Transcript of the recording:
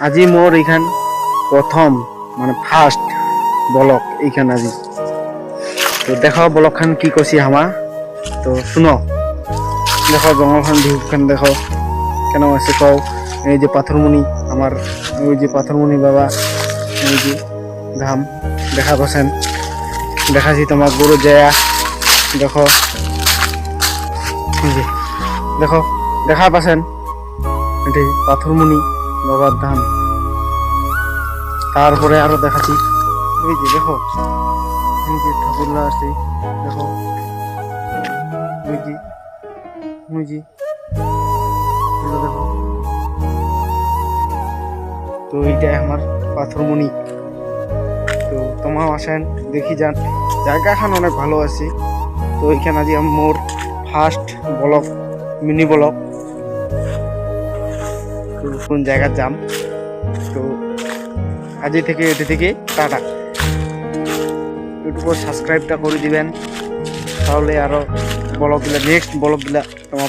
আজি মোর এইখান প্রথম মানে ফার্স্ট ব্লক এইখান আজি। তো দেখো ব্লক খান কি করছি হামা, তো শুনো। দেখো জঙ্গল খান ভিউ খান দেখো কেন আছে কও। এই যে পাথরমুনি আমার, ওই যে পাথরমুনি বাবা, এই যে ধাম দেখা পাচ্ছেন, দেখাছি তোমার গরু জয়া। দেখো এই যে দেখো দেখা পাচ্ছেন, এটি পাথরমুনি বাবার ধাম। তারপরে আরো দেখাচ্ছি, এই যে দেখো এই যে ঠাকুররা আছে, দেখো ওই যে ওই যে এগুলো দেখো। তো এইটাই আমার পাথরমুনি। তো তোমাও আসেন দেখি যান, জায়গাখান অনেক ভালো আছে। তো এইখানে আজ মোর ফার্স্ট ব্লক, মিনি ব্লক। তো কোন জায়গা যাম, তো আজ থেকে এটি থেকে টাটা। ইউটিউবে সাবস্ক্রাইবটা করে দিবেন, তাহলে আরো ব্লগ দিলা, নেক্সট ব্লগ দিলা তোমার